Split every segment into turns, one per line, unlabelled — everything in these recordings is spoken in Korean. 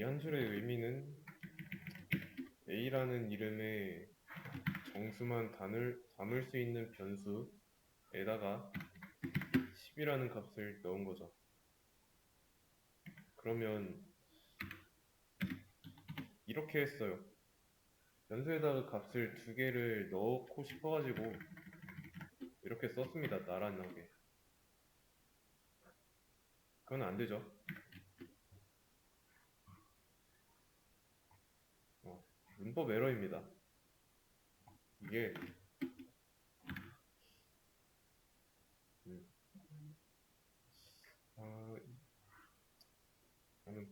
한 줄의 의미는 a라는 이름의 정수만 담을 수 있는 변수에다가 10이라는 값을 넣은 거죠. 그러면 이렇게 했어요. 변수에다가 값을 두 개를 넣고 싶어가지고 이렇게 썼습니다. 나란하게. 그건 안 되죠. 문법 에러입니다. 이게 아, 나는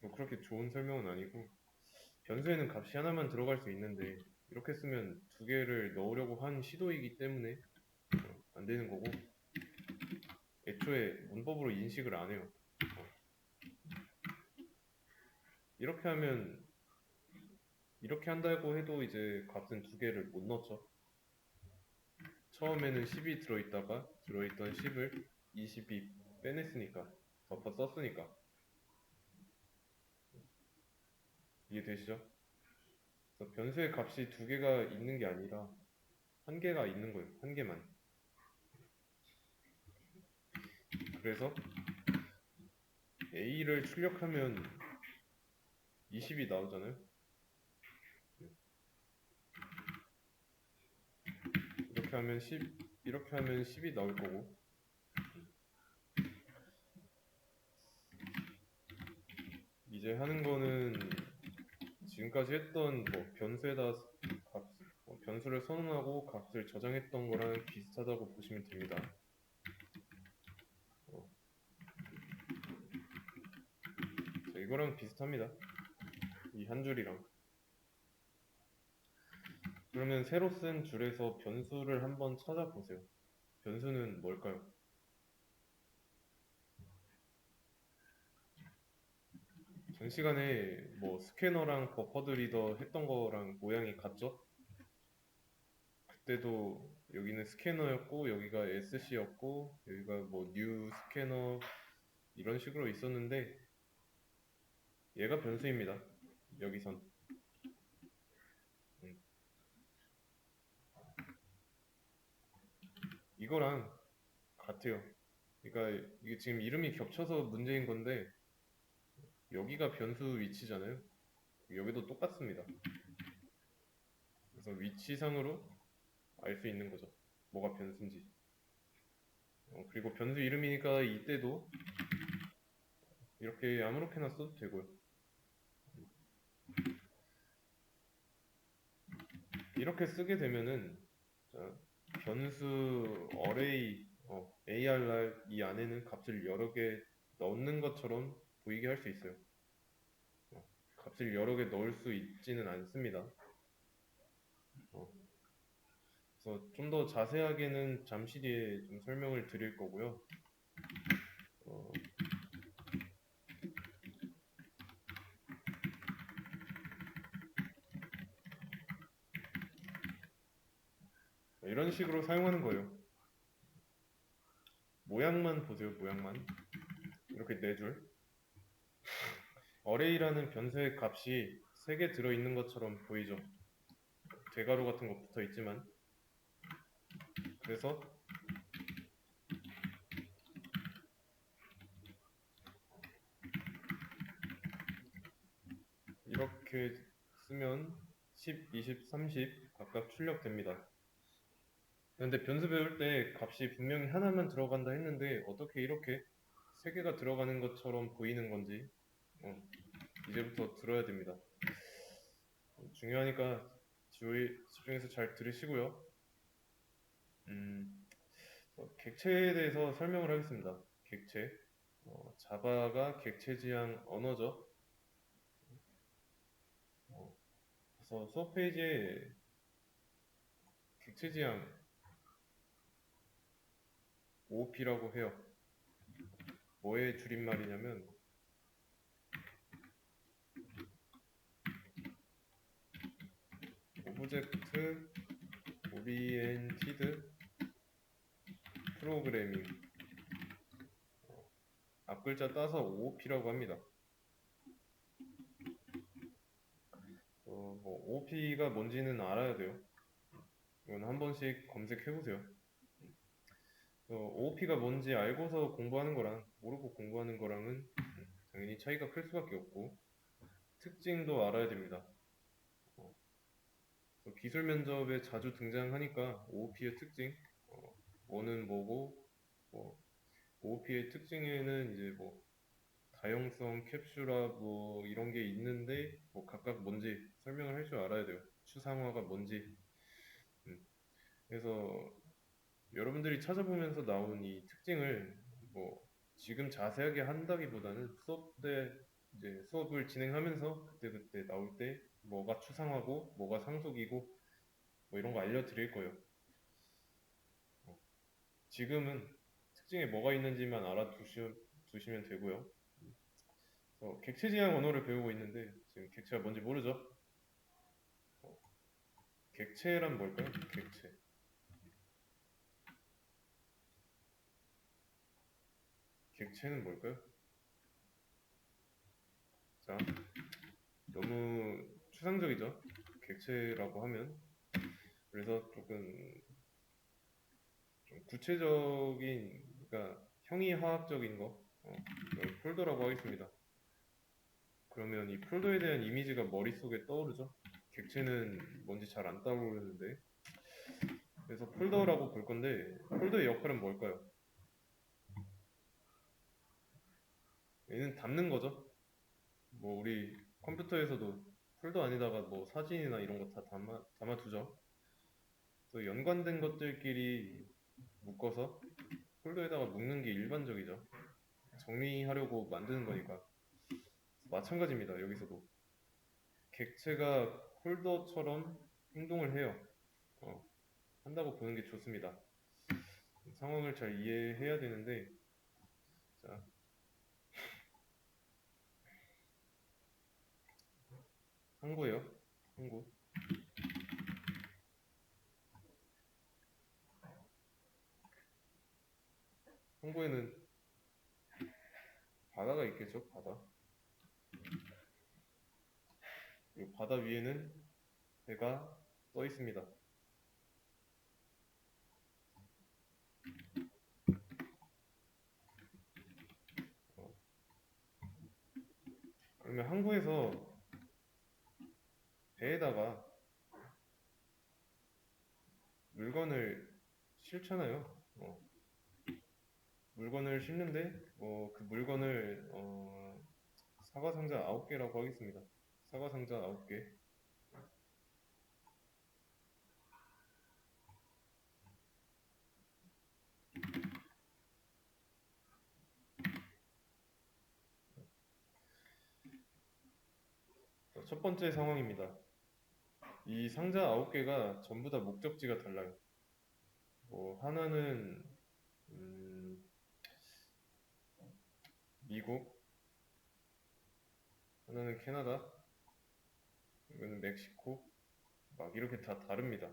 뭐 그렇게 좋은 설명은 아니고, 변수에는 값이 하나만 들어갈 수 있는데 이렇게 쓰면 두 개를 넣으려고 한 시도이기 때문에 안 되는 거고, 애초에 문법으로 인식을 안 해요. 이렇게 하면, 이렇게 한다고 해도 이제 값은 두 개를 못 넣죠. 처음에는 10이 들어있다가 들어있던 10을 20이 빼냈으니까, 덮어 썼으니까. 이해되시죠? 그래서 변수의 값이 두 개가 있는 게 아니라 한 개가 있는 거예요. 한 개만. 그래서 a를 출력하면 20이 나오잖아요. 이렇게 하면 10이 나올 거고, 이제 하는 거는 지금까지 했던 뭐 변수를 선언하고 값을 저장했던 거랑 비슷하다고 보시면 됩니다. 자, 이거랑 비슷합니다. 이 한 줄이랑. 그러면 새로 쓴 줄에서 변수를 한번 찾아보세요. 변수는 뭘까요? 전 시간에 뭐 스캐너랑 버퍼드 리더 했던 거랑 모양이 같죠? 그때도 여기는 스캐너였고 여기가 SC였고 여기가 뭐 뉴 스캐너 이런 식으로 있었는데, 얘가 변수입니다. 여기선. 음. 이거랑 같아요. 그러니까 이게 지금 이름이 겹쳐서 문제인 건데, 여기가 변수 위치잖아요. 여기도 똑같습니다. 그래서 위치상으로 알 수 있는 거죠. 뭐가 변수인지. 그리고 변수 이름이니까 이때도 이렇게 아무렇게나 써도 되고요. 이렇게 쓰게 되면은, 자, 변수 array 이 안에는 값을 여러 개 넣는 것처럼 보이게 할 수 있어요. 값을 여러 개 넣을 수 있지는 않습니다. 그래서 좀 더 자세하게는 잠시 뒤에 좀 설명을 드릴 거고요. 어, 이런 식으로 사용하는 거예요. 모양만 보세요. 모양만. 이렇게 네 줄. array라는 변수의 값이 3개 들어있는 것처럼 보이죠. 대괄호 같은 거 붙어 있지만. 그래서 이렇게 쓰면 10, 20, 30 각각 출력됩니다. 근데 변수 배울 때 값이 분명히 하나만 들어간다 했는데 어떻게 이렇게 3개가 들어가는 것처럼 보이는 건지 이제부터 들어야 됩니다. 중요하니까 집중해서 잘 들으시고요. 객체에 대해서 설명을 하겠습니다. 객체. 자바가 객체 지향 언어죠. 그래서 수업 페이지에 객체 지향 OOP라고 해요. 뭐의 줄임말이냐면 오브젝트 오리엔티드 프로그래밍. 앞글자 따서 OOP라고 합니다. OOP가 뭔지는 알아야 돼요. 이건 한 번씩 검색해보세요. OOP가 뭔지 알고서 공부하는 거랑 모르고 공부하는 거랑은 당연히 차이가 클 수밖에 없고 특징도 알아야 됩니다. 어, 기술 면접에 자주 등장하니까 OOP의 특징, 뭐는 뭐고, 뭐 OOP의 특징에는 이제 뭐 다용성, 캡슐화 뭐 이런 게 있는데 뭐 각각 뭔지 설명을 할 줄 알아야 돼요. 추상화가 뭔지. 음, 그래서 여러분들이 찾아보면서 나온 이 특징을 뭐 지금 자세하게 한다기보다는 수업 때 이제 수업을 진행하면서 그때그때 나올 때 뭐가 추상화고 뭐가 상속이고 뭐 이런 거 알려드릴 거예요. 어, 지금은 특징에 뭐가 있는지만 두시면 되고요. 객체지향 언어를 배우고 있는데 지금 객체가 뭔지 모르죠? 어, 객체란 뭘까요? 객체. 객체는 뭘까요? 자, 너무 추상적이죠? 객체라고 하면. 그래서 조금 좀 구체적인, 그러니까 형이화학적인 거, 이걸 폴더라고 하겠습니다. 그러면 이 폴더에 대한 이미지가 머릿속에 떠오르죠? 객체는 뭔지 잘 안 떠오르는데. 그래서 폴더라고 볼 건데, 폴더의 역할은 뭘까요? 얘는 담는 거죠. 뭐 우리 컴퓨터에서도 폴더 안에다가 뭐 사진이나 이런 거 다 담아두죠. 또 연관된 것들끼리 묶어서 폴더에다가 묶는 게 일반적이죠. 정리하려고 만드는 거니까. 마찬가지입니다. 여기서도. 객체가 폴더처럼 행동을 해요. 어, 한다고 보는 게 좋습니다. 상황을 잘 이해해야 되는데, 자, 항구예요. 항구. 항구에는 바다가 있겠죠, 바다. 그리고 바다 위에는 해가 떠 있습니다. 어, 그러면 항구에서 배에다가 물건을 싣잖아요. 물건을 싣는데, 그 물건을, 사과 상자 9개라고 하겠습니다. 사과 상자 9개. 첫 번째 상황입니다. 이 상자 9개가 전부 다 목적지가 달라요. 하나는, 음, 미국, 하나는 캐나다, 이거는 멕시코, 막 이렇게 다 다릅니다.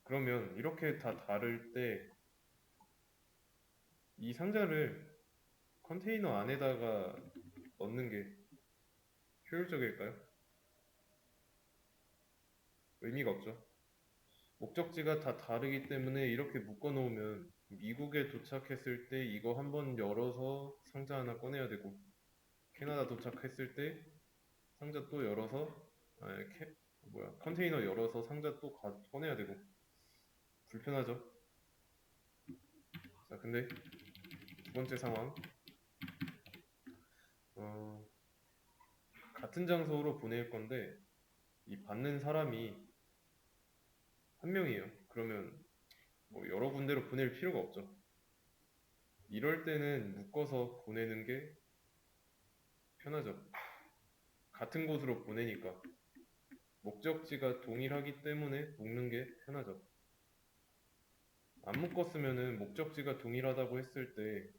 그러면 이렇게 다 다를 때 이 상자를 컨테이너 안에다가 넣는 게 효율적일까요? 의미가 없죠. 목적지가 다 다르기 때문에 이렇게 묶어 놓으면 미국에 도착했을 때 이거 한번 열어서 상자 하나 꺼내야 되고 캐나다 도착했을 때 상자 또 열어서 컨테이너 열어서 상자 또 꺼내야 되고 불편하죠. 자, 근데 두 번째 상황 어, 같은 장소로 보낼 건데 이 받는 사람이 한 명이에요. 그러면 뭐 여러 군데로 보낼 필요가 없죠. 이럴 때는 묶어서 보내는 게 편하죠. 같은 곳으로 보내니까 목적지가 동일하기 때문에 묶는 게 편하죠. 안 묶었으면은 목적지가 동일하다고 했을 때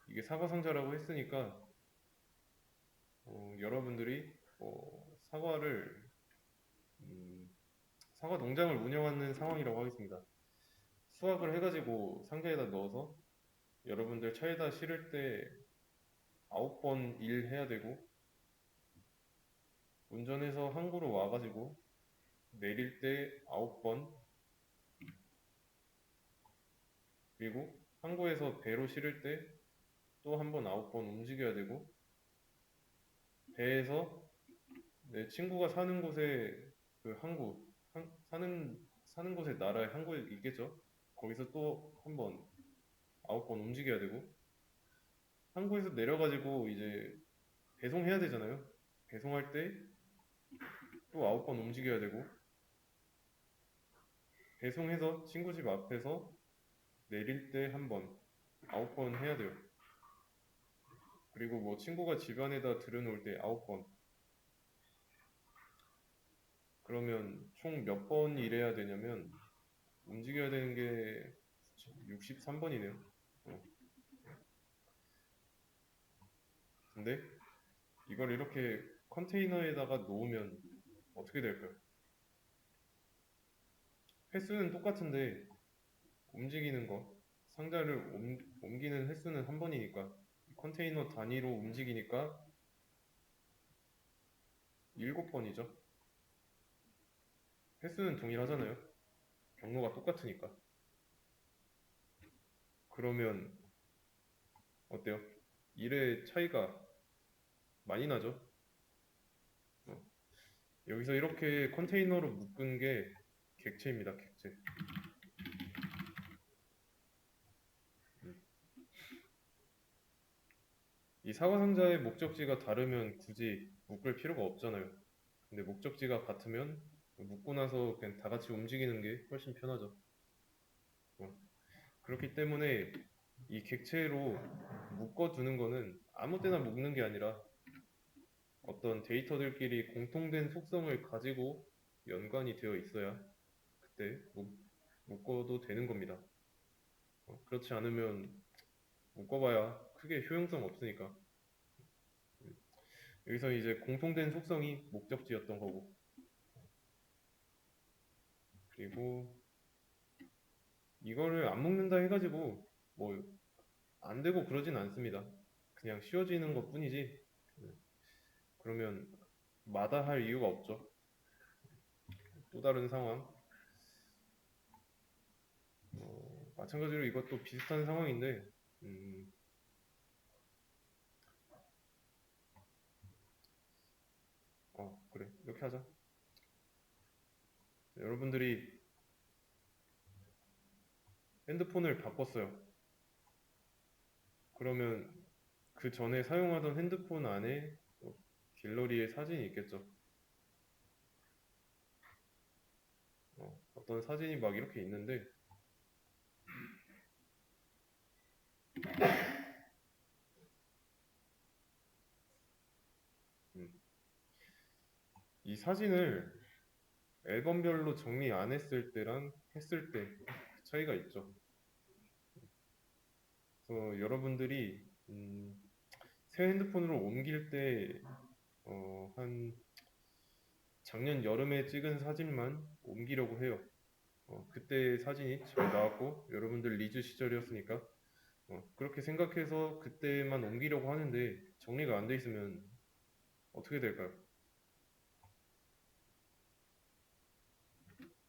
이게 사과 상자라고 했으니까 여러분들이 사과를 사과 농장을 운영하는 상황이라고 하겠습니다. 수확을 해가지고 상자에다 넣어서 여러분들 차에다 실을 때 9번 일해야 되고 운전해서 항구로 와가지고 내릴 때 9번, 그리고 항구에서 배로 실을 때 또 한 번 9번 움직여야 되고, 배에서 내 친구가 사는 곳에 그 항구, 사는 곳에 나라의 항구에 있겠죠? 거기서 또 한 번 9번 움직여야 되고, 항구에서 내려가지고 이제 배송해야 되잖아요. 배송할 때 또 9번 움직여야 되고, 배송해서 친구 집 앞에서 내릴 때 한 번, 9번 해야 돼요. 그리고 뭐 친구가 집 안에다 들여놓을 때 9번. 그러면 총 몇 번 일해야 되냐면, 움직여야 되는 게 63번이네요. 근데 이걸 이렇게 컨테이너에다가 놓으면 어떻게 될까요? 횟수는 똑같은데 움직이는 거, 상자를 옮기는 횟수는 한 번이니까 컨테이너 단위로 움직이니까 7번이죠. 횟수는 동일하잖아요. 경로가 똑같으니까. 그러면 어때요? 일의 차이가 많이 나죠? 어, 여기서 이렇게 컨테이너로 묶은 게 객체입니다, 객체. 음. 이 사과 상자의 목적지가 다르면 굳이 묶을 필요가 없잖아요. 근데 목적지가 같으면 묶고 나서 그냥 다 같이 움직이는 게 훨씬 편하죠. 어, 그렇기 때문에 이 객체로 묶어두는 거는 아무 때나 묶는 게 아니라 어떤 데이터들끼리 공통된 속성을 가지고 연관이 되어 있어야 그때 묶어도 되는 겁니다. 그렇지 않으면 묶어봐야 크게 효용성 없으니까. 여기서 이제 공통된 속성이 목적지였던 거고, 그리고 이거를 안 묶는다 해가지고 뭐 안 되고 그러진 않습니다. 그냥 쉬워지는 것 뿐이지. 그러면 마다할 이유가 없죠. 또 다른 상황. 마찬가지로 이것도 비슷한 상황인데, 음, 그래. 이렇게 하자. 여러분들이 핸드폰을 바꿨어요. 그러면 그 전에 사용하던 핸드폰 안에 갤러리에 사진이 있겠죠. 어떤 사진이 막 이렇게 있는데, 음, 이 사진을 앨범별로 정리 안 했을 때랑 했을 때 차이가 있죠. 그래서 여러분들이 새 핸드폰으로 옮길 때 한 작년 여름에 찍은 사진만 옮기려고 해요. 그때 사진이 잘 나왔고 여러분들 리즈 시절이었으니까 그렇게 생각해서 그때만 옮기려고 하는데 정리가 안 돼 있으면 어떻게 될까요?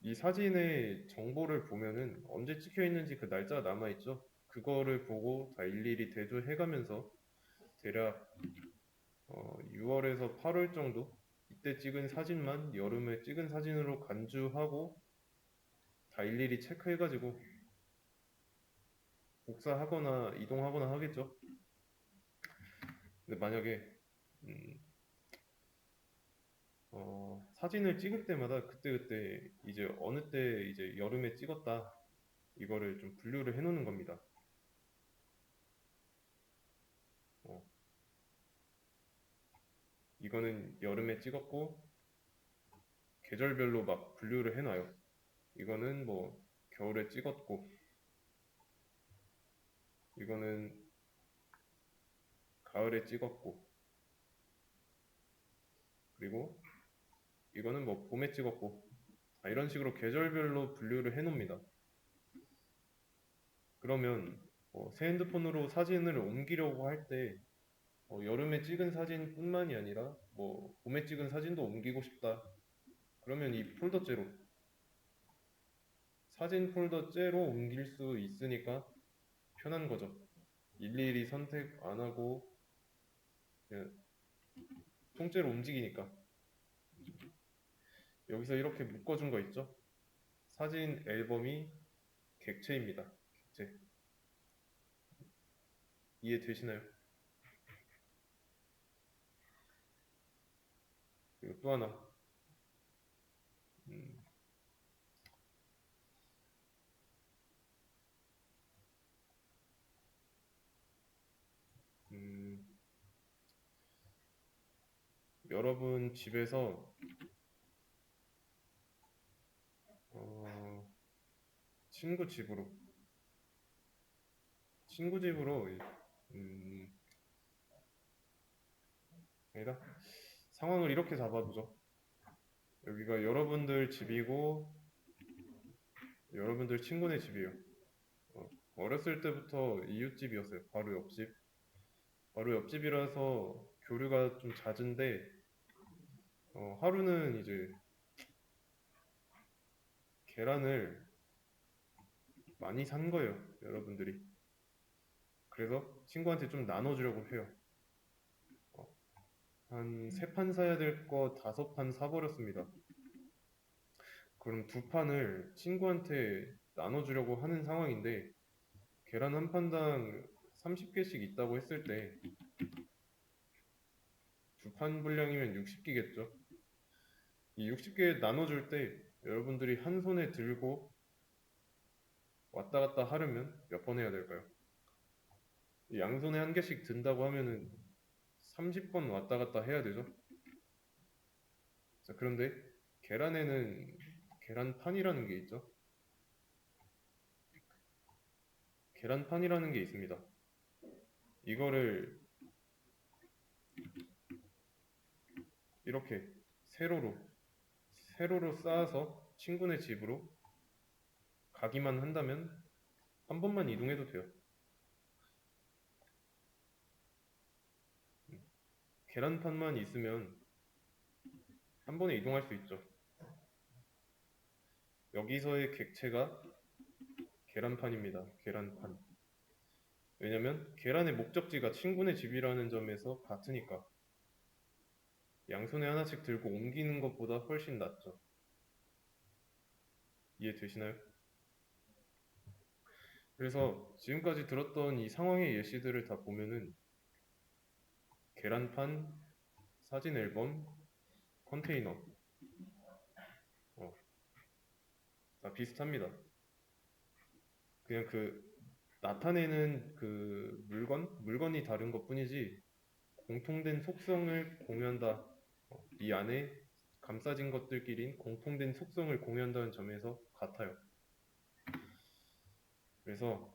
이 사진의 정보를 보면은 언제 찍혀 있는지 그 날짜가 남아 있죠. 그거를 보고 다 일일이 대조해 가면서 대략 6월에서 8월 정도 이때 찍은 사진만 여름에 찍은 사진으로 간주하고 다 일일이 체크해가지고 복사하거나 이동하거나 하겠죠. 근데 만약에 음, 사진을 찍을 때마다 그때그때 이제 어느 때 이제 여름에 찍었다 이거를 좀 분류를 해놓는 겁니다. 어, 이거는 여름에 찍었고 계절별로 막 분류를 해놔요. 이거는 뭐 겨울에 찍었고 이거는 가을에 찍었고 그리고 이거는 뭐 봄에 찍었고 이런 식으로 계절별로 분류를 해놓습니다. 그러면 새 핸드폰으로 사진을 옮기려고 할 때 여름에 찍은 사진뿐만이 아니라 뭐 봄에 찍은 사진도 옮기고 싶다. 그러면 이 폴더째로 사진 폴더째로 옮길 수 있으니까 편한 거죠. 일일이 선택 안 하고 그냥 통째로 움직이니까. 여기서 이렇게 묶어준 거 있죠? 사진 앨범이 객체입니다. 객체. 이해되시나요? 그리고 또 하나. 음, 음, 여러분 집에서 어, 친구 집으로 친구 집으로 음, 아니다. 상황을 이렇게 잡아보죠. 여기가 여러분들 집이고 여러분들 친구네 집이에요. 어렸을 때부터 이웃집이었어요. 바로 옆집. 바로 옆집이라서 교류가 좀 잦은데 하루는 이제 계란을 많이 산 거예요. 여러분들이. 그래서 친구한테 좀 나눠주려고 해요. 어, 한 3판 사야 될 거 5판 사버렸습니다. 그럼 2판을 친구한테 나눠주려고 하는 상황인데 계란 한 판당 30개씩 있다고 했을 때 2판 분량이면 60개겠죠. 이 60개 나눠줄 때 여러분들이 한 손에 들고 왔다 갔다 하려면 몇 번 해야 될까요? 양손에 한 개씩 든다고 하면은 30번 왔다 갔다 해야 되죠. 자, 그런데 계란에는 계란판이라는 게 있죠. 계란판이라는 게 있습니다. 이거를 이렇게 세로로 세로로 쌓아서 친구네 집으로 가기만 한다면 한 번만 이동해도 돼요. 계란판만 있으면 한 번에 이동할 수 있죠. 여기서의 객체가 계란판입니다. 계란판. 왜냐면 계란의 목적지가 친구네 집이라는 점에서 같으니까. 양손에 하나씩 들고 옮기는 것보다 훨씬 낫죠. 이해되시나요? 그래서 지금까지 들었던 이 상황의 예시들을 다 보면은 계란판, 사진 앨범, 컨테이너 어, 다 비슷합니다. 그냥 그 나타내는 그 물건이 다른 것뿐이지 공통된 속성을 공유한다. 이 안에 감싸진 것들끼린 공통된 속성을 공유한다는 점에서 같아요. 그래서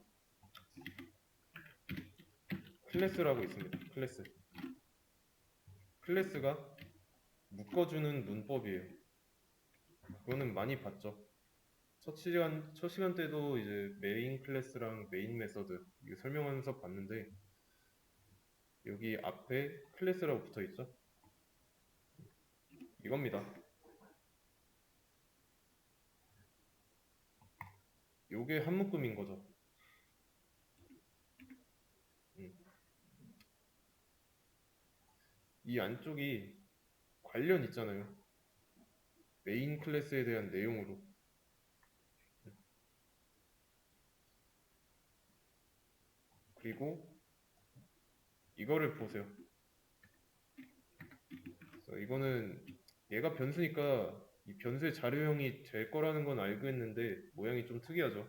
클래스라고 있습니다. 클래스. 클래스가 묶어주는 문법이에요. 그거는 많이 봤죠. 첫 시간 때도 이제 메인 클래스랑 메인 메서드 이거 설명하면서 봤는데 여기 앞에 클래스라고 붙어 있죠. 이겁니다. 요게 한 묶음인 거죠. 음. 이 안쪽이 관련 있잖아요. 메인 클래스에 대한 내용으로. 그리고 이거를 보세요. 그래서 이거는 얘가 변수니까 이 변수의 자료형이 될 거라는 건 알고 있는데 모양이 좀 특이하죠.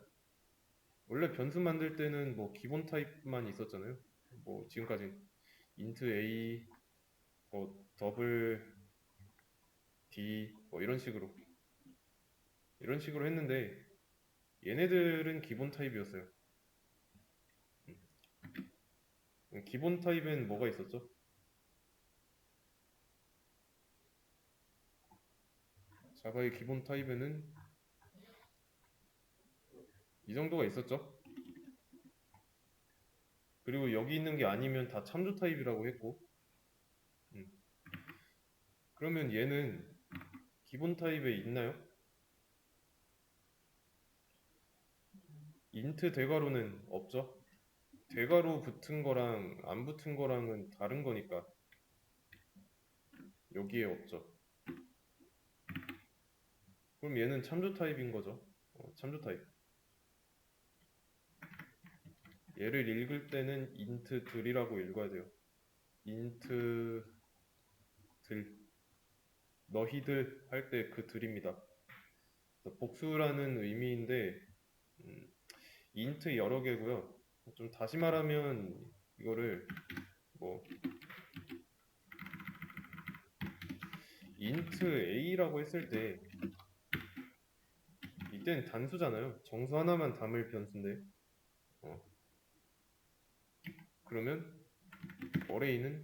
원래 변수 만들 때는 뭐 기본 타입만 있었잖아요. 뭐 지금까지 int a, 뭐 더블 d 뭐 이런 식으로 했는데 얘네들은 기본 타입이었어요. 기본 타입엔 뭐가 있었죠? 자바의 기본 타입에는 이 정도가 있었죠. 그리고 여기 있는 게 아니면 다 참조 타입이라고 했고, 음. 그러면 얘는 기본 타입에 있나요? 인트 대괄호는 없죠? 대괄호 붙은 거랑 안 붙은 거랑은 다른 거니까 여기에 없죠. 그럼 얘는 참조 타입인 거죠. 참조 타입. 얘를 읽을 때는 int 들이라고 읽어야 돼요. int 들, 너희들 할 때 그 들입니다. 복수라는 의미인데 int 여러 개고요. 좀 다시 말하면 이거를 뭐 int a라고 했을 때 이때는 단수잖아요. 정수 하나만 담을 변수인데 그러면 어레이는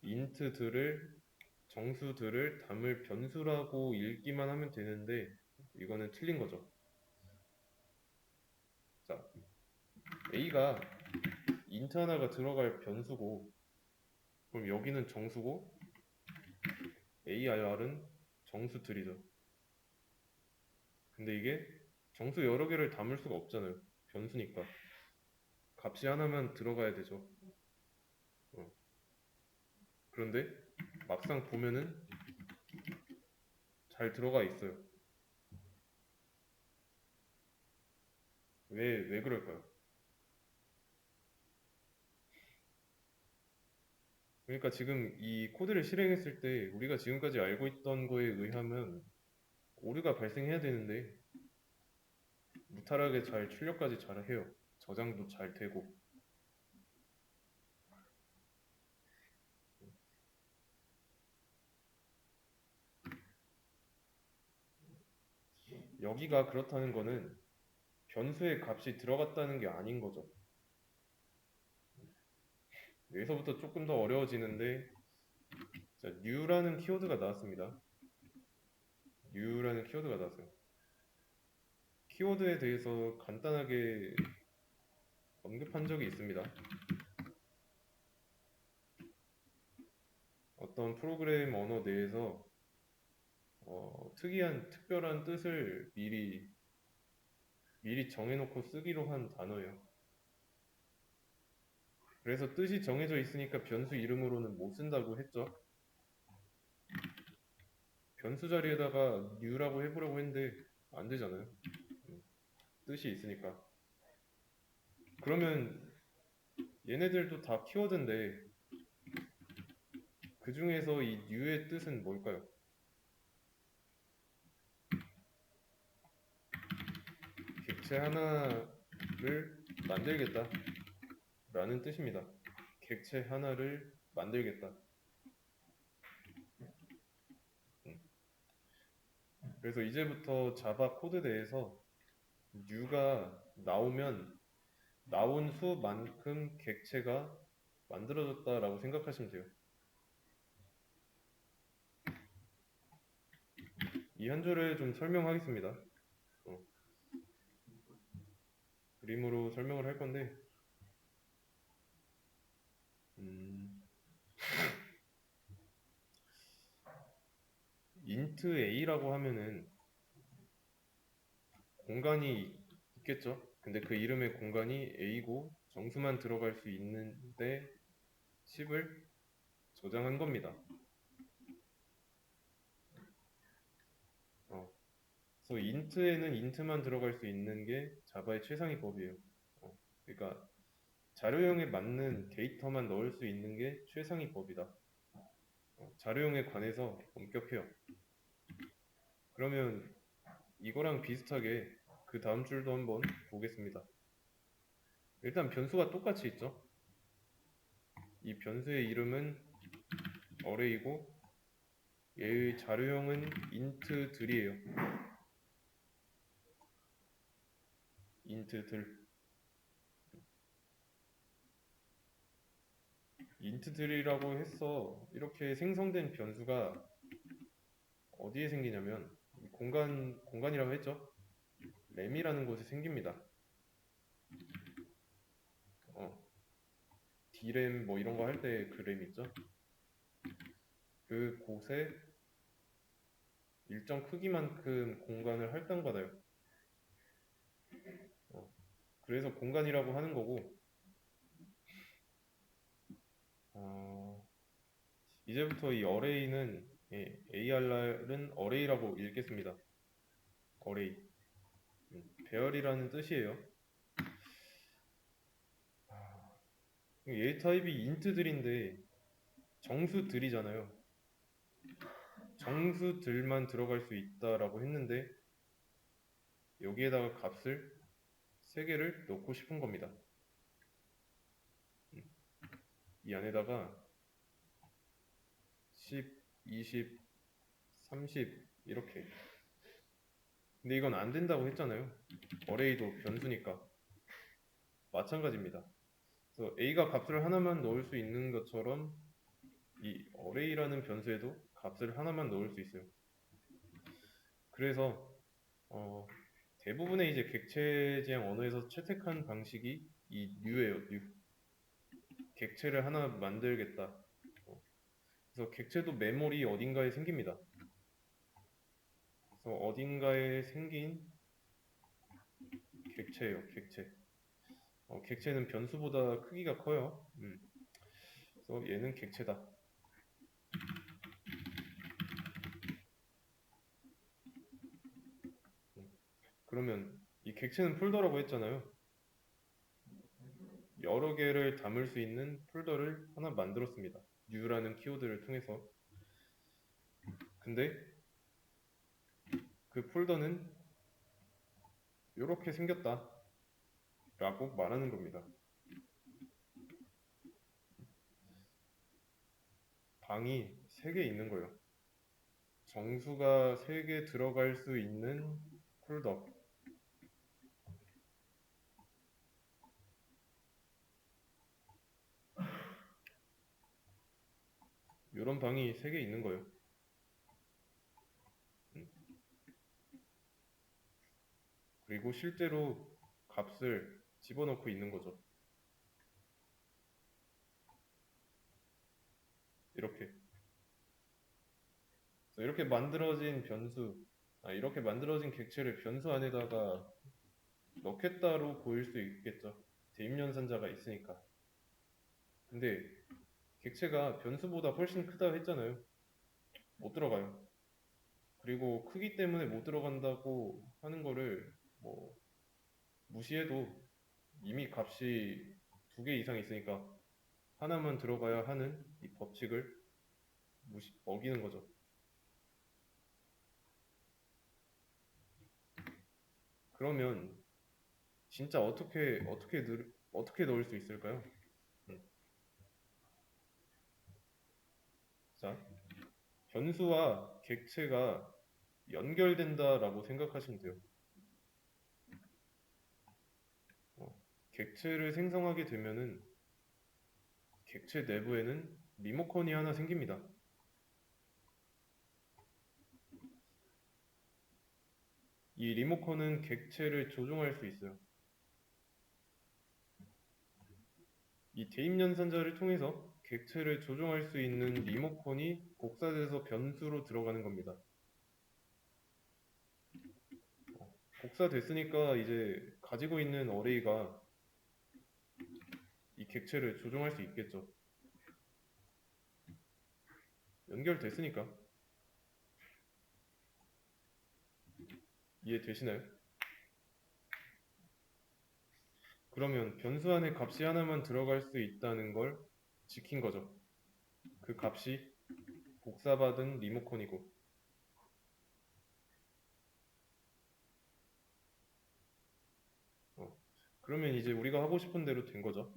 int들을 정수들을 담을 변수라고 읽기만 하면 되는데 이거는 틀린 거죠. 자, a가 int 하나가 들어갈 변수고 그럼 여기는 정수고 AR은 정수들이죠. 근데 이게 정수 여러 개를 담을 수가 없잖아요. 변수니까. 값이 하나만 들어가야 되죠. 그런데 막상 보면은 잘 들어가 있어요. 왜 그럴까요? 그러니까 지금 이 코드를 실행했을 때 우리가 지금까지 알고 있던 거에 의하면 오류가 발생해야 되는데 무탈하게 잘 출력까지 잘 해요. 저장도 잘 되고. 여기가 그렇다는 거는 변수의 값이 들어갔다는 게 아닌 거죠. 여기서부터 조금 더 어려워지는데 자, new라는 키워드가 나왔습니다. new라는 키워드가 나왔어요. 키워드에 대해서 간단하게 언급한 적이 있습니다. 어떤 프로그램 언어 내에서 특이한 특별한 뜻을 미리 정해놓고 쓰기로 한 단어예요. 그래서 뜻이 정해져 있으니까 변수 이름으로는 못 쓴다고 했죠. 변수 자리에다가 new라고 해보려고 했는데 안 되잖아요. 뜻이 있으니까. 그러면 얘네들도 다 키워드인데 그 중에서 이 new의 뜻은 뭘까요? 객체 하나를 만들겠다 라는 뜻입니다. 객체 하나를 만들겠다. 그래서 이제부터 자바 코드 내에서 new가 나오면 나온 수만큼 객체가 만들어졌다라고 생각하시면 돼요. 이 한 줄을 좀 설명하겠습니다. 그림으로 설명을 할 건데 int a라고 하면은 공간이 있겠죠. 근데 그 이름의 공간이 a고 정수만 들어갈 수 있는데 10을 저장한 겁니다. 그래서 int에는 int만 들어갈 수 있는 게 자바의 최상위 법이에요. 그러니까 자료형에 맞는 데이터만 넣을 수 있는 게 최상위 법이다. 자료형에 관해서 엄격해요. 그러면 이거랑 비슷하게 그 다음 줄도 한번 보겠습니다. 일단 변수가 똑같이 있죠. 이 변수의 이름은 array이고 얘의 자료형은 int들이에요. int들. int들이라고 해서 이렇게 생성된 변수가 어디에 생기냐면 공간이라고 했죠. 램이라는 곳에 생깁니다. D램 뭐 이런 거 할 때 그 램 있죠? 그 곳에 일정 크기만큼 공간을 할당받아요. 어, 그래서 공간이라고 하는 거고, 어, 이제부터 이 어레이는 ARR은 어레이라고 읽겠습니다. 어레이. 배열이라는 뜻이에요. 얘 타입이 인트들인데 정수들이잖아요. 정수들만 들어갈 수 있다라고 했는데 여기에다가 값을 3개를 넣고 싶은 겁니다. 이 안에다가 10, 20, 30 이렇게. 근데 이건 안 된다고 했잖아요. 어레이도 변수니까. 마찬가지입니다. 그래서 A가 값을 하나만 넣을 수 있는 것처럼 이 어레이라는 변수에도 값을 하나만 넣을 수 있어요. 그래서 대부분의 이제 객체 지향 언어에서 채택한 방식이 이 new예요. new. 객체를 하나 만들겠다. 그래서 객체도 메모리 어딘가에 생깁니다. 그래서 어딘가에 생긴 객체예요. 객체. 객체는 변수보다 크기가 커요. 그래서 얘는 객체다. 그러면 이 객체는 폴더라고 했잖아요. 여러 개를 담을 수 있는 폴더를 하나 만들었습니다. new라는 키워드를 통해서. 근데 그 폴더는 이렇게 생겼다 라고 말하는 겁니다. 방이 3개 있는 거예요. 정수가 3개 들어갈 수 있는 폴더. 이런 방이 3개 있는 거예요. 그리고 실제로 값을 집어넣고 있는 거죠. 이렇게. 이렇게 만들어진 변수, 이렇게 만들어진 객체를 변수 안에다가 넣겠다로 보일 수 있겠죠. 대입연산자가 있으니까. 근데 객체가 변수보다 훨씬 크다 했잖아요. 못 들어가요. 그리고 크기 때문에 못 들어간다고 하는 거를 뭐 무시해도 이미 값이 2개 이상 있으니까 하나만 들어가야 하는 이 법칙을 어기는 거죠. 그러면 진짜 어떻게 넣을 수 있을까요? 자, 변수와 객체가 연결된다라고 생각하시면 돼요. 객체를 생성하게 되면은 객체 내부에는 리모컨이 하나 생깁니다. 이 리모컨은 객체를 조종할 수 있어요. 이 대입연산자를 통해서 객체를 조종할 수 있는 리모컨이 복사돼서 변수로 들어가는 겁니다. 복사됐으니까 이제 가지고 있는 어레이가 이 객체를 조종할 수 있겠죠. 연결됐으니까. 이해되시나요? 그러면 변수 안에 값이 하나만 들어갈 수 있다는 걸 지킨 거죠. 그 값이 복사받은 리모컨이고. 그러면 이제 우리가 하고 싶은 대로 된 거죠.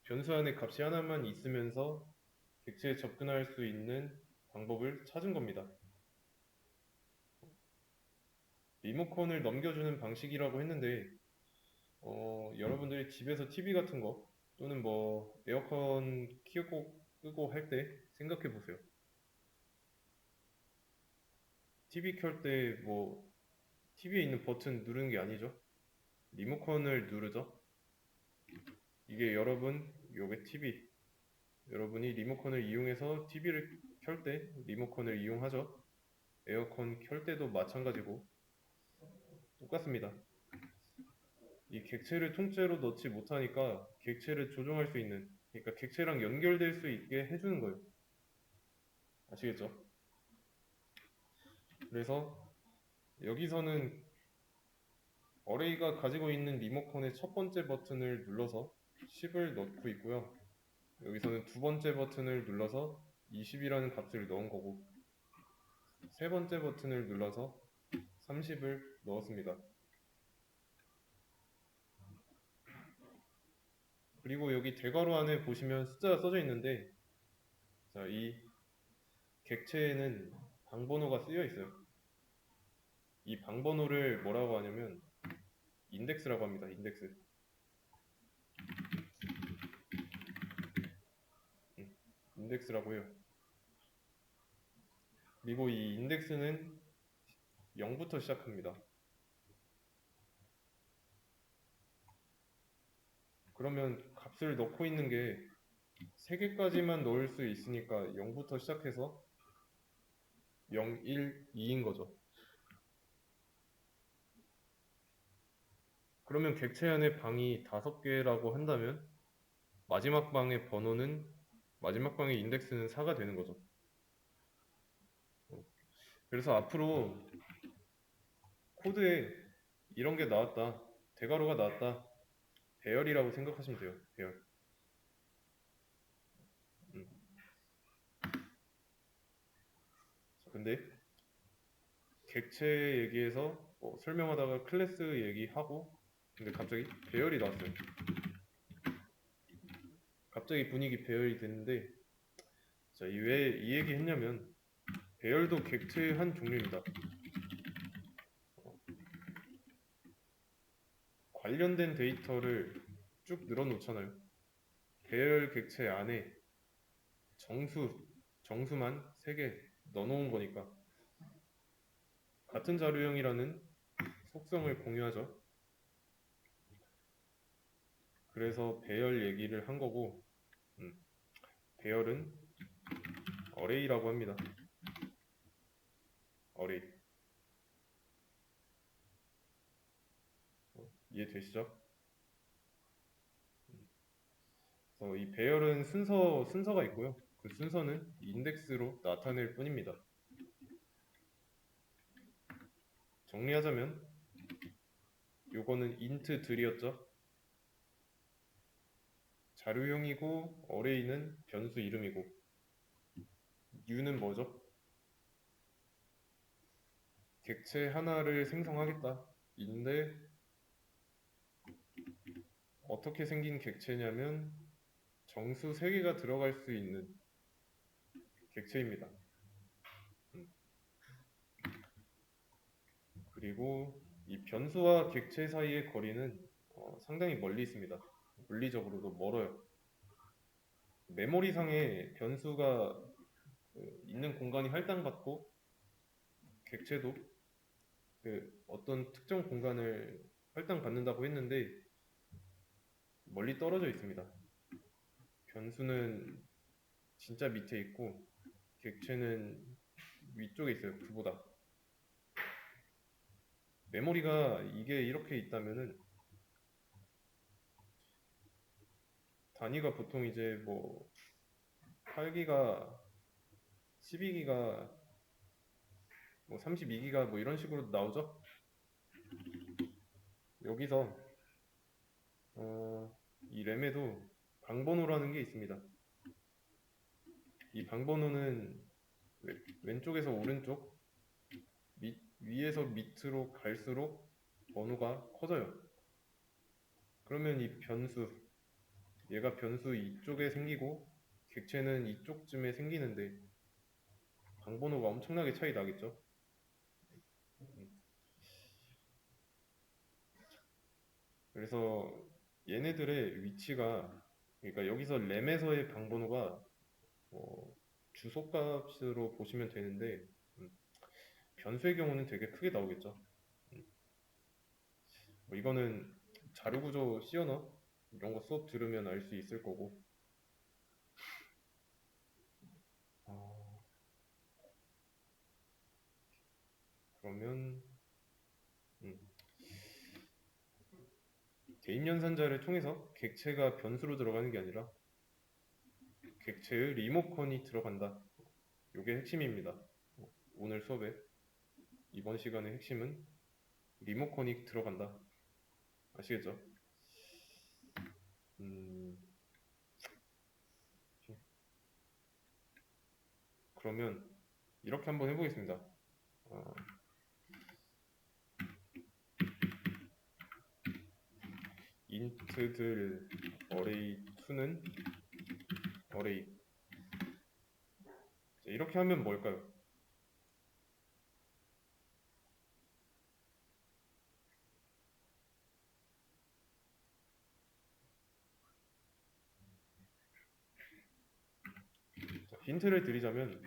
변수 안에 값이 하나만 있으면서 객체에 접근할 수 있는 방법을 찾은 겁니다. 리모컨을 넘겨주는 방식이라고 했는데 여러분들이 집에서 TV 같은 거 또는 뭐 에어컨 키우고 끄고 할 때 생각해 보세요. TV 켤 때 뭐 TV에 있는 버튼 누르는 게 아니죠. 리모컨을 누르죠. 이게 여러분 요게 TV. 여러분이 리모컨을 이용해서 TV를 켤 때 리모컨을 이용하죠. 에어컨 켤 때도 마찬가지고 똑같습니다. 이 객체를 통째로 넣지 못하니까 객체를 조종할 수 있는, 그러니까 객체랑 연결될 수 있게 해주는 거예요. 아시겠죠? 그래서 여기서는 어레이가 가지고 있는 리모컨의 첫 번째 버튼을 눌러서 10을 넣고 있고요. 여기서는 두 번째 버튼을 눌러서 20이라는 값을 넣은 거고, 세 번째 버튼을 눌러서 30을 넣었습니다. 그리고 여기 대괄호 안에 보시면 숫자가 써져 있는데, 자, 이 객체에는 방번호가 쓰여 있어요. 이 방번호를 뭐라고 하냐면 인덱스라고 합니다. 인덱스. 인덱스라고 해요. 그리고 이 인덱스는 0부터 시작합니다. 그러면 값을 넣고 있는 게 3개까지만 넣을 수 있으니까 0부터 시작해서 0, 1, 2인 거죠. 그러면 객체 안에 방이 5개라고 한다면 마지막 방의 번호는, 마지막 방의 인덱스는 4가 되는 거죠. 그래서 앞으로 코드에 이런 게 나왔다, 대괄호가 나왔다, 배열이라고 생각하시면 돼요. 배열. 음. 근데 객체 얘기해서 설명하다가 클래스 얘기하고, 근데 갑자기 배열이 나왔어요. 갑자기 분위기 배열이 됐는데, 자, 왜 이 얘기 했냐면 배열도 객체의 한 종류입니다. 관련된 데이터를 쭉 늘어놓잖아요. 배열 객체 안에 정수만 3개 넣어놓은 거니까 같은 자료형이라는 속성을 공유하죠. 그래서 배열 얘기를 한 거고, 배열은 어레이라고 합니다. 어레이. 이해되시죠? 그래서 이 배열은 순서가 있고요. 그 순서는 인덱스로 나타낼 뿐입니다. 정리하자면 요거는 int들이었죠. 자료형이고 어레이는 변수 이름이고 u는 뭐죠? 객체 하나를 생성하겠다. 인데 어떻게 생긴 객체냐면 정수 3개가 들어갈 수 있는 객체입니다. 그리고 이 변수와 객체 사이의 거리는 상당히 멀리 있습니다. 물리적으로도 멀어요. 메모리상에 변수가 있는 공간이 할당받고 객체도 그 어떤 특정 공간을 할당받는다고 했는데 멀리 떨어져 있습니다. 변수는 진짜 밑에 있고 객체는 위쪽에 있어요. 그보다. 메모리가 이게 이렇게 있다면은 단위가 보통 이제 뭐 8기가, 12기가, 뭐 32기가 뭐 이런 식으로 나오죠. 여기서 이 램에도 방번호라는 게 있습니다. 이 방번호는 왼쪽에서 오른쪽, 위에서 밑으로 갈수록 번호가 커져요. 그러면 이 변수, 얘가 변수 이쪽에 생기고 객체는 이쪽쯤에 생기는데 방번호가 엄청나게 차이 나겠죠. 그래서 얘네들의 위치가, 그러니까 여기서 램에서의 방번호가 주소값으로 보시면 되는데 변수의 경우는 되게 크게 나오겠죠. 이거는 자료구조 C 언어 이런 거 수업 들으면 알 수 있을 거고, 그러면 대입 연산자를 통해서 객체가 변수로 들어가는 게 아니라 객체의 리모컨이 들어간다. 이게 핵심입니다. 오늘 수업의 이번 시간의 핵심은 리모컨이 들어간다. 아시겠죠? 그러면 이렇게 한번 해보겠습니다. int들 array2는 array. 이렇게 하면 뭘까요? 자, 힌트를 드리자면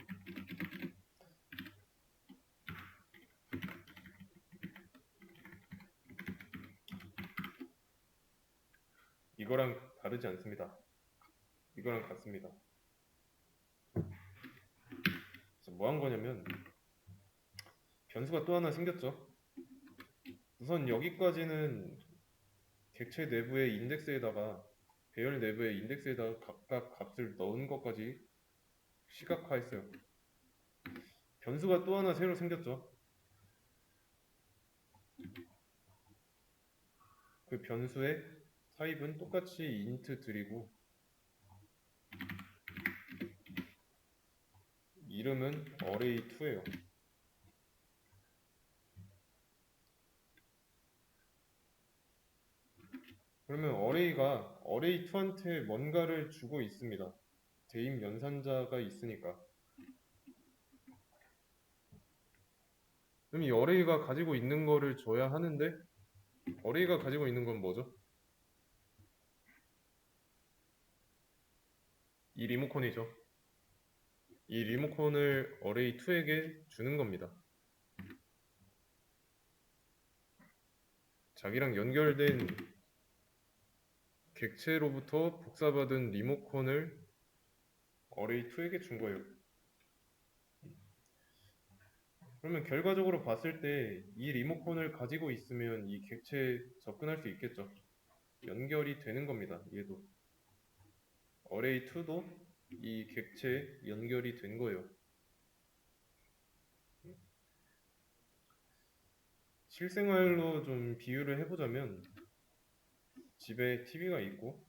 이거랑 다르지 않습니다. 이거랑 같습니다. 뭐 한 거냐면 변수가 또 하나 생겼죠. 우선 여기까지는 객체 내부의 인덱스에다가 배열 내부의 인덱스에다가 각각 값을 넣은 것까지 시각화했어요. 변수가 또 하나 새로 생겼죠. 그 변수의 타입은 똑같이 int 드리고 이름은 array2예요. 그러면 array가 array2한테 뭔가를 주고 있습니다. 대입 연산자가 있으니까. 그럼 이 array가 가지고 있는 거를 줘야 하는데 array가 가지고 있는 건 뭐죠? 이 리모컨이죠. 이 리모컨을 array2에게 주는 겁니다. 자기랑 연결된 객체로부터 복사받은 리모컨을 array2에게 준 거예요. 그러면 결과적으로 봤을 때 이 리모컨을 가지고 있으면 이 객체에 접근할 수 있겠죠. 연결이 되는 겁니다. 얘도. array2도 이 객체에 연결이 된 거예요. 실생활로 좀 비유를 해보자면 집에 TV가 있고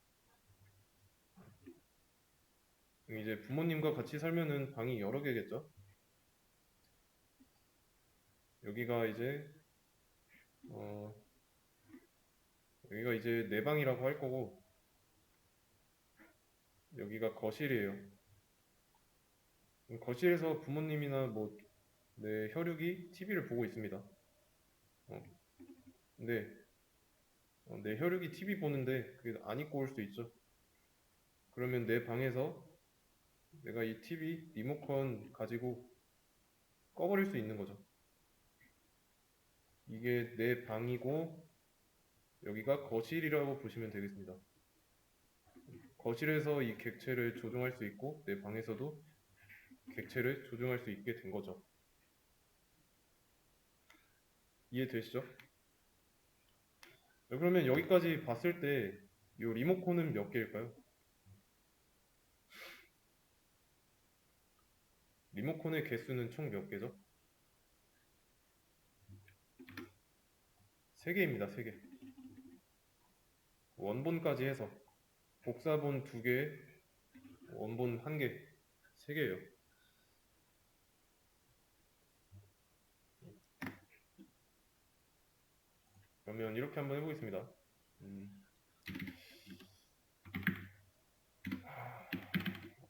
이제 부모님과 같이 살면은 방이 여러 개겠죠. 여기가 이제 내 방이라고 할 거고 여기가 거실이에요. 거실에서 부모님이나 뭐 내 혈육이 TV를 보고 있습니다. 근데 내 혈육이 TV 보는데 그게 안 입고 올 수도 있죠. 그러면 내 방에서 내가 이 TV 리모컨 가지고 꺼버릴 수 있는 거죠. 이게 내 방이고 여기가 거실이라고 보시면 되겠습니다. 거실에서 이 객체를 조종할 수 있고 내 방에서도 객체를 조종할 수 있게 된 거죠. 이해되시죠? 그러면 여기까지 봤을 때 이 리모컨은 몇 개일까요? 리모컨의 개수는 총 몇 개죠? 3개입니다. 3개. 원본까지 해서 복사본 2개, 원본 1개, 3개예요. 그러면 이렇게 한번 해보겠습니다.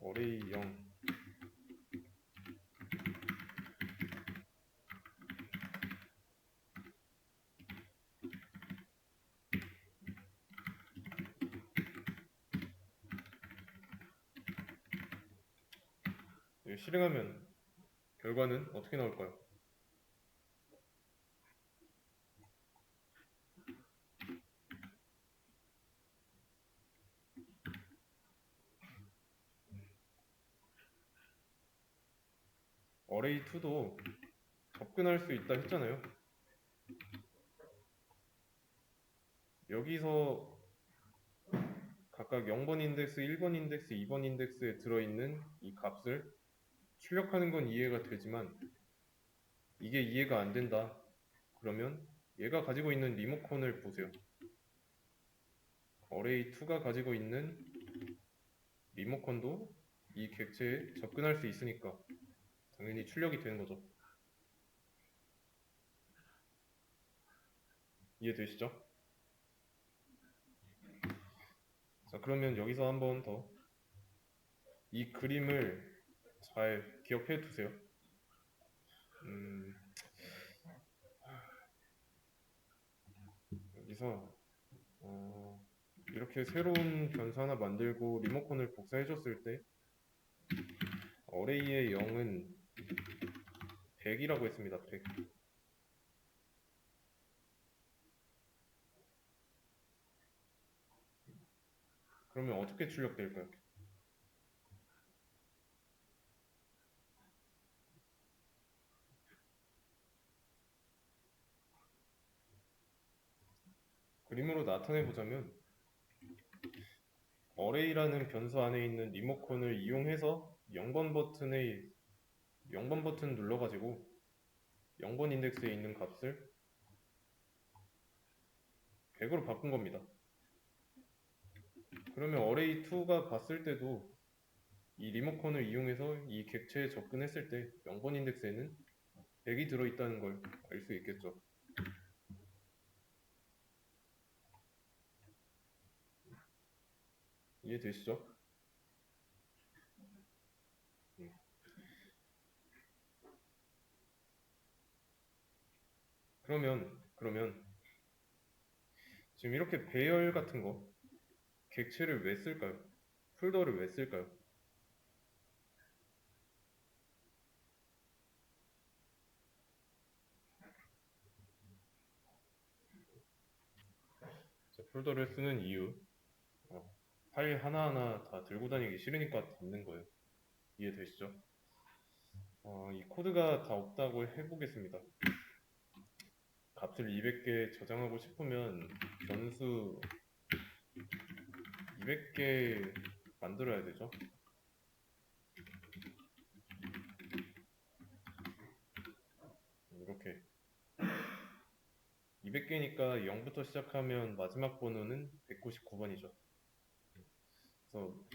array 0 실행하면 결과는 어떻게 나올까요? array2도 접근할 수 있다 했잖아요. 여기서 각각 0번 인덱스, 1번 인덱스, 2번 인덱스에 들어있는 이 값을 출력하는 건 이해가 되지만 이게 이해가 안 된다. 그러면 얘가 가지고 있는 리모컨을 보세요. array2가 가지고 있는 리모컨도 이 객체에 접근할 수 있으니까 당연히 출력이 되는 거죠. 이해되시죠? 자, 그러면 여기서 한 번 더 이 그림을 잘 기억해 두세요. 여기서 이렇게 새로운 변수 하나 만들고 리모컨을 복사해 줬을 때 array의 0은 100이라고 했습니다. 100. 그러면 어떻게 출력될까요? 그림으로 나타내 보자면 array라는 변수 안에 있는 리모컨을 이용해서 0번 버튼 눌러가지고 0번 인덱스에 있는 값을 100으로 바꾼 겁니다. 그러면 array2가 봤을 때도 이 리모컨을 이용해서 이 객체에 접근했을 때 0번 인덱스에는 100이 들어있다는 걸 알 수 있겠죠. 이해되시죠? 그러면 지금 이렇게 배열 같은 거 객체를 왜 쓸까요? 폴더를 왜 쓸까요? 자, 폴더를 쓰는 이유 파일 하나하나 다 들고 다니기 싫으니까 닫는 거예요. 이해되시죠? 이 코드가 다 없다고 해보겠습니다. 값을 200개 저장하고 싶으면 변수 200개 만들어야 되죠. 이렇게 200개니까 0부터 시작하면 마지막 번호는 199번이죠. 그래서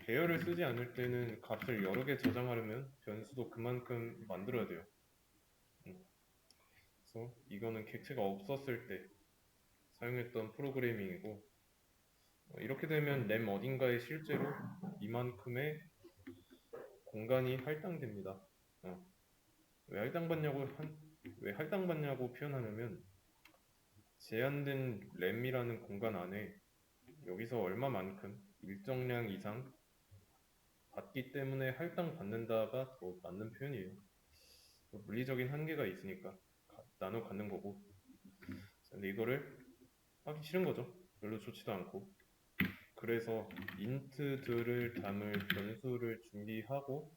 배열을 쓰지 않을 때는 값을 여러 개 저장하려면 변수도 그만큼 만들어야 돼요. 그래서 이거는 객체가 없었을 때 사용했던 프로그래밍이고 이렇게 되면 램 어딘가에 실제로 이만큼의 공간이 할당됩니다. 왜 할당받냐고 표현하냐면 제한된 램이라는 공간 안에 여기서 얼마만큼 일정량 이상 받기 때문에 할당받는다가 더 맞는 표현이에요. 물리적인 한계가 있으니까 나눠 갖는 거고. 근데 이거를 하기 싫은 거죠. 별로 좋지도 않고. 그래서 int들을 담을 변수를 준비하고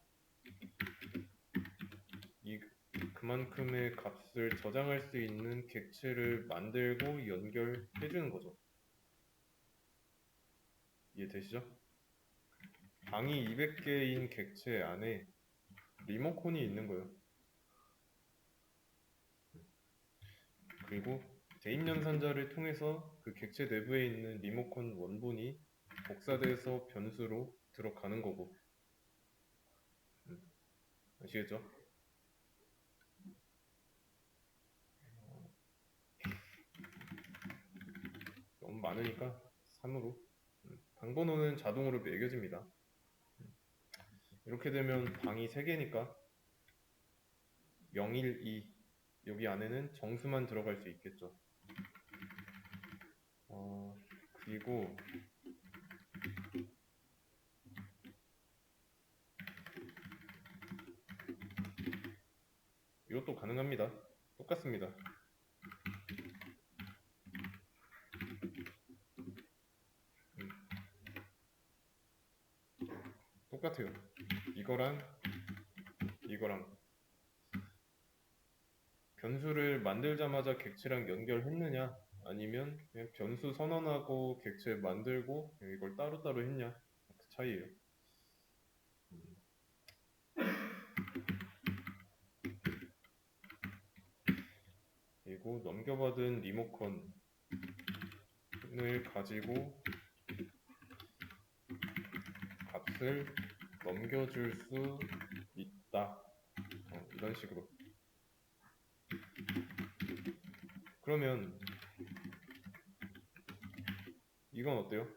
그만큼의 값을 저장할 수 있는 객체를 만들고 연결해 주는 거죠. 이해되시죠? 방이 200개인 객체 안에 리모컨이 있는 거예요. 그리고 대입연산자를 통해서 그 객체 내부에 있는 리모컨 원본이 복사돼서 변수로 들어가는 거고. 아시겠죠? 너무 많으니까 3으로. 방번호는 자동으로 매겨집니다. 이렇게 되면 방이 3개니까 0, 1, 2 여기 안에는 정수만 들어갈 수 있겠죠. 그리고 이것도 가능합니다. 똑같습니다. 똑같아요. 이거랑 변수를 만들자마자 객체랑 연결했느냐, 아니면 그냥 변수 선언하고 객체 만들고 그냥 이걸 따로따로 했냐, 그 차이예요. 그리고 넘겨받은 리모컨을 가지고 값을 넘겨줄 수 있다. 이런 식으로. 그러면 이건 어때요?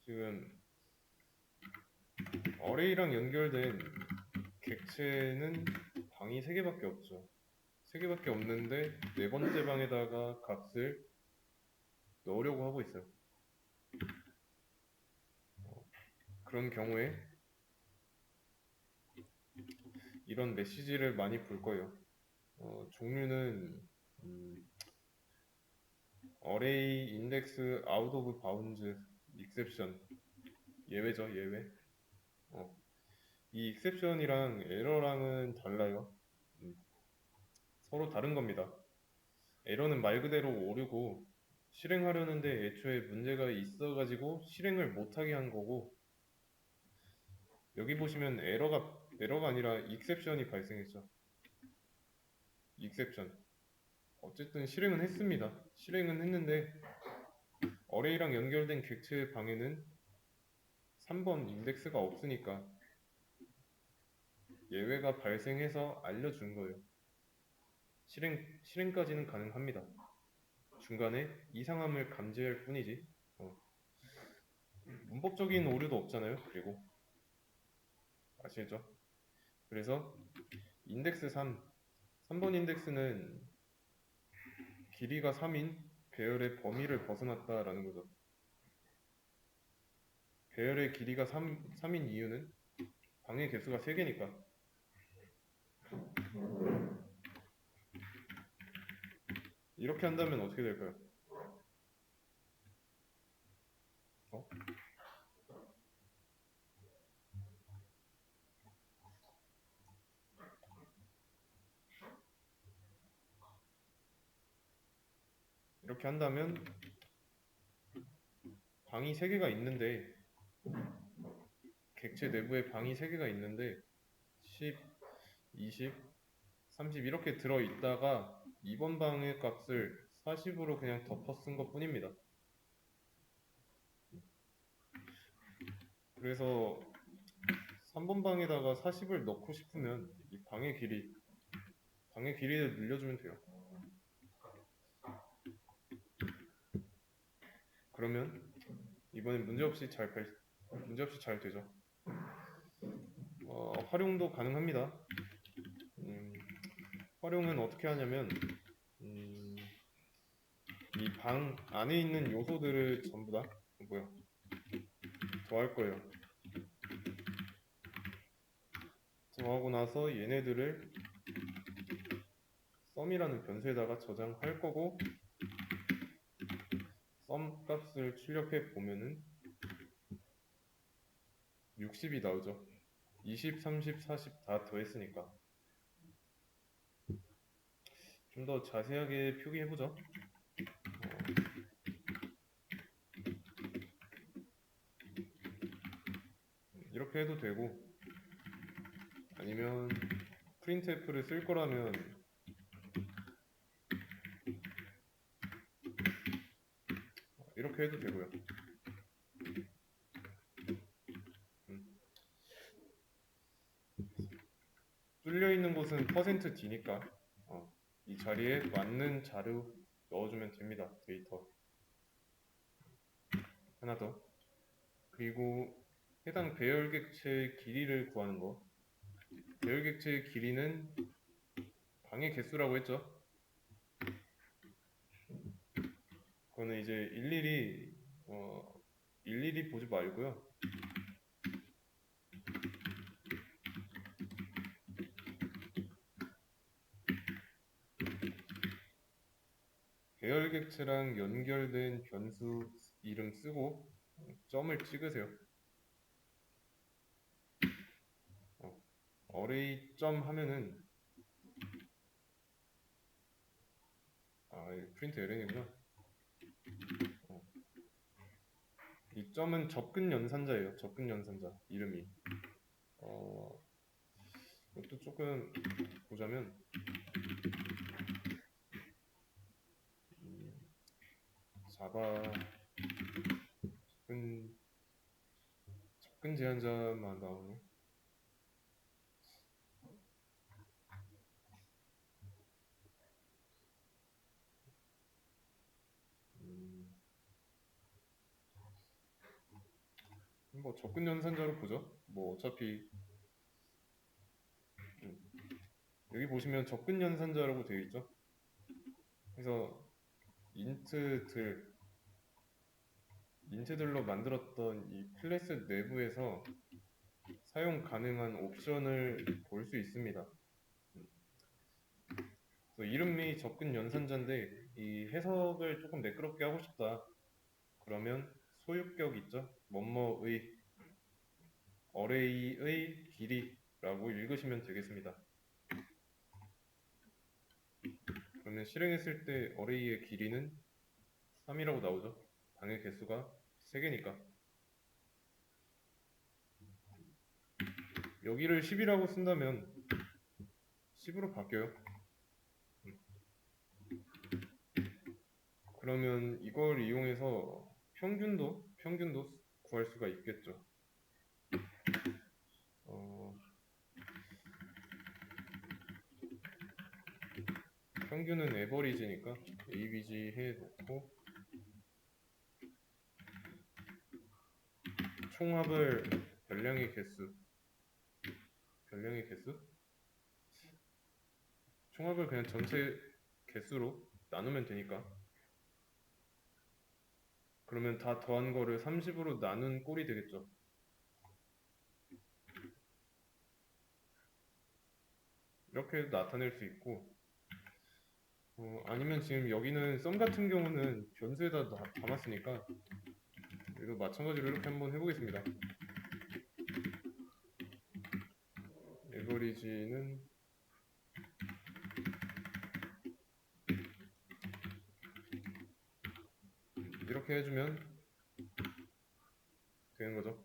지금 어레이랑 연결된 객체는 방이 3개밖에 없죠. 3개밖에 없는데 네 번째 방에다가 값을 넣으려고 하고 있어요. 그런 경우에 이런 메시지를 많이 볼 거예요. 종류는 array index out of bounds exception, 예외죠, 예외. 이 exception이랑 error랑은 달라요. 서로 다른 겁니다. 에러는 말 그대로 오류고 실행하려는데 애초에 문제가 있어가지고 실행을 못하게 한 거고, 여기 보시면 에러가 아니라 익셉션이 발생했죠. 익셉션. 어쨌든 실행은 했습니다. 실행은 했는데 어레이랑 연결된 객체 방에는 3번 인덱스가 없으니까 예외가 발생해서 알려준 거예요. 실행까지는 가능합니다. 중간에 이상함을 감지할 뿐이지. 문법적인 오류도 없잖아요. 그리고 아시겠죠? 그래서 인덱스 3번 인덱스는 길이가 3인 배열의 범위를 벗어났다라는 거죠. 배열의 길이가 3인 이유는 방의 개수가 3개니까. 이렇게 한다면 어떻게 될까요? 이렇게 한다면 방이 3개가 있는데, 객체 내부에 방이 3개가 있는데 10, 20, 30 이렇게 들어있다가 2번 방의 값을 40으로 그냥 덮어 쓴 것 뿐입니다. 그래서 3번 방에다가 40을 넣고 싶으면 이 방의 길이를 늘려주면 돼요. 그러면 이번엔 문제없이 잘 되죠. 활용도 가능합니다. 활용은 어떻게 하냐면 이 방 안에 있는 요소들을 전부 다 더할 거예요. 더하고 나서 얘네들을 썸이라는 변수에다가 저장할 거고, 썸 값을 출력해 보면은 60이 나오죠. 20, 30, 40 다 더했으니까. 좀 더 자세하게 표기해보죠. 이렇게 해도 되고, 아니면 printf를 쓸 거라면 이렇게 해도 되고요. 뚫려 있는 곳은 %d니까 이 자리에 맞는 자료 넣어주면 됩니다. 데이터 하나 더. 그리고 해당 배열객체의 길이를 구하는 거. 배열객체의 길이는 방의 개수라고 했죠. 그거는 이제 일일이 보지 말고요. 배열객체랑 연결된 변수 이름 쓰고 점을 찍으세요. array 점 하면은 이거 프린트 ln이구나. 이 점은 접근 연산자예요. 접근 연산자 이름이. 이것도 조금 보자면 자바 접근 제한자만 나오네. 뭐 접근 연산자로 보죠. 뭐 어차피 여기 보시면 접근 연산자라고 되어 있죠. 그래서 인트들로 만들었던 이 클래스 내부에서 사용 가능한 옵션을 볼 수 있습니다. 그래서 이름이 접근 연산자인데 이 해석을 조금 매끄럽게 하고 싶다. 그러면 소유격 있죠? 뭐뭐의 array의 길이라고 읽으시면 되겠습니다. 그러면 실행했을 때 array의 길이는 3이라고 나오죠. 방의 개수가 3개니까. 여기를 10이라고 쓴다면 10으로 바뀌어요. 그러면 이걸 이용해서 평균도 구할 수가 있겠죠. 평균은 에버리지니까 avg 해놓고 총합을 별량의 개수 총합을 그냥 전체 개수로 나누면 되니까 그러면 다 더한 거를 30으로 나눈 꼴이 되겠죠. 이렇게 나타낼 수 있고 아니면 지금 여기는 썸 같은 경우는 변수에다 담았으니까 얘도 마찬가지로 이렇게 한번 해보겠습니다. 에버리지는 이렇게 해주면 되는 거죠.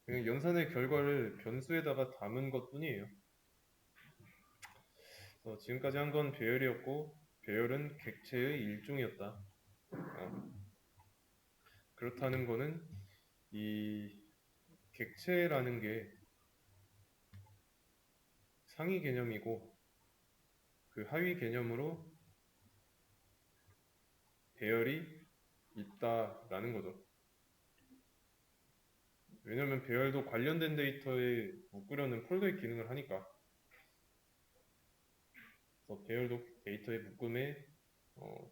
그냥 연산의 결과를 변수에다가 담은 것 뿐이에요. 지금까지 한 건 배열이었고 배열은 객체의 일종이었다. 그렇다는 거는 이 객체라는 게 상위 개념이고 그 하위 개념으로 배열이 있다라는 거죠. 왜냐면 배열도 관련된 데이터에 묶으려는 폴더의 기능을 하니까. 그래서 배열도 데이터의 묶음에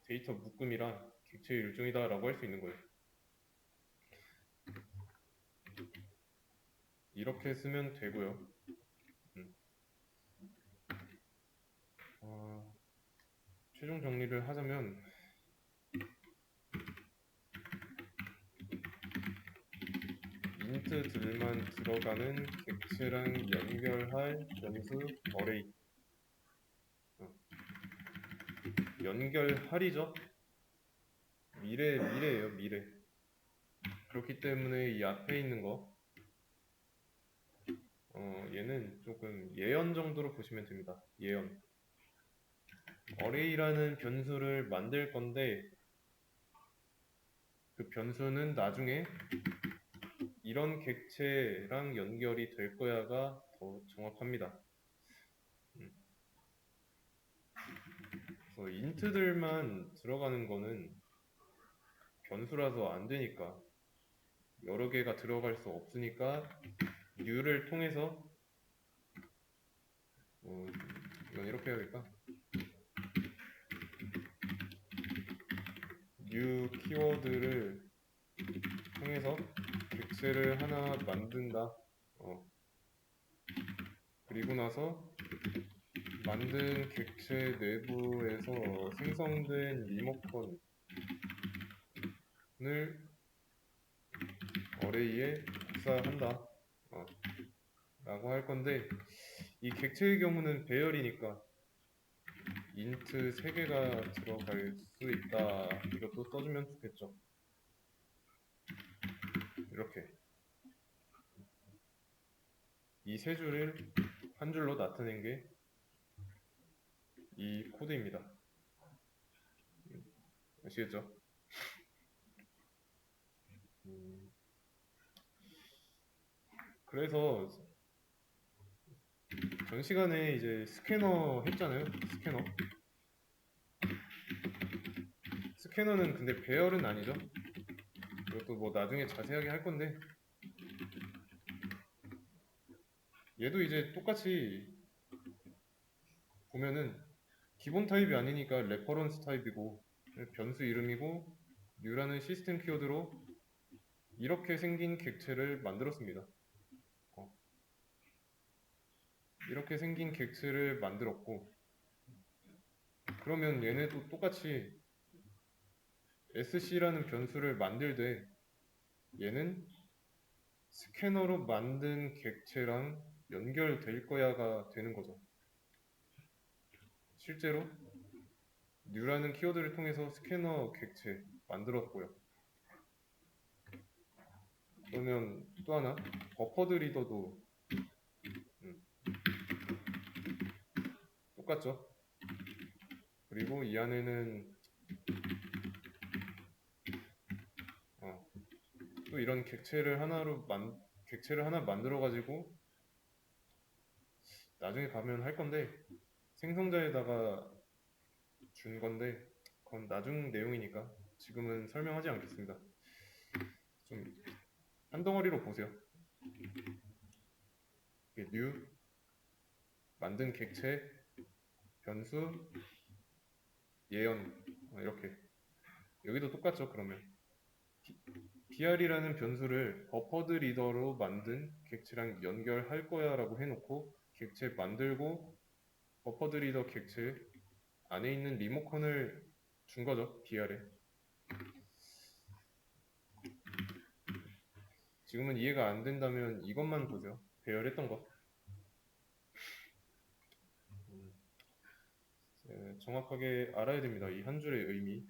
데이터 묶음이란 객체의 일종이다라고 할 수 있는 거예요. 이렇게 쓰면 되고요. 최종 정리를 하자면 인트들만 들어가는 객체랑 연결할 변수 어레이. 연결할이죠. 미래예요, 미래. 그렇기 때문에 이 앞에 있는 거 얘는 조금 예언 정도로 보시면 됩니다. 예언. 어레이라는 변수를 만들 건데 그 변수는 나중에 이런 객체랑 연결이 될 거야가 더 정확합니다. 그래서 인트들만 들어가는 거는 변수라서 안 되니까 여러 개가 들어갈 수 없으니까 new를 통해서 이건 이렇게 해야겠다. new 키워드를 통해서 객체를 하나 만든다. 그리고 나서 만든 객체 내부에서 생성된 리모컨을 어레이에 복사한다. 라고 할 건데, 이 객체의 경우는 배열이니까 인트 3개가 들어갈 수 있다. 이것도 써주면 좋겠죠. 이렇게 이 세 줄을 한 줄로 나타낸 게 이 코드입니다. 아시겠죠? 그래서 전 시간에 이제 스캐너 했잖아요. 스캐너. 스캐너는 근데 배열은 아니죠. 이것도 뭐 나중에 자세하게 할 건데, 얘도 이제 똑같이 보면은 기본 타입이 아니니까 레퍼런스 타입이고 변수 이름이고 뉴라는 시스템 키워드로 이렇게 생긴 객체를 만들었습니다. 이렇게 생긴 객체를 만들었고, 그러면 얘네도 똑같이 sc라는 변수를 만들되 얘는 스캐너로 만든 객체랑 연결될 거야가 되는 거죠. 실제로 뉴라는 키워드를 통해서 스캐너 객체 만들었고요. 그러면 또 하나 버퍼드 리더도 똑같죠. 그리고 이 안에는 또 이런 객체를 하나 만들어 가지고 나중에 가면 할 건데, 생성자에다가 준 건데 그건 나중 내용이니까 지금은 설명하지 않겠습니다. 좀 한 덩어리로 보세요. new 만든 객체 변수 예언 이렇게 여기도 똑같죠. 그러면 br이라는 변수를 버퍼드 리더로 만든 객체랑 연결할 거야 라고 해놓고 객체 만들고 버퍼드 리더 객체 안에 있는 리모컨을 준 거죠. br에. 지금은 이해가 안 된다면 이것만 보죠. 배열했던 거. 정확하게 알아야 됩니다. 이 한 줄의 의미.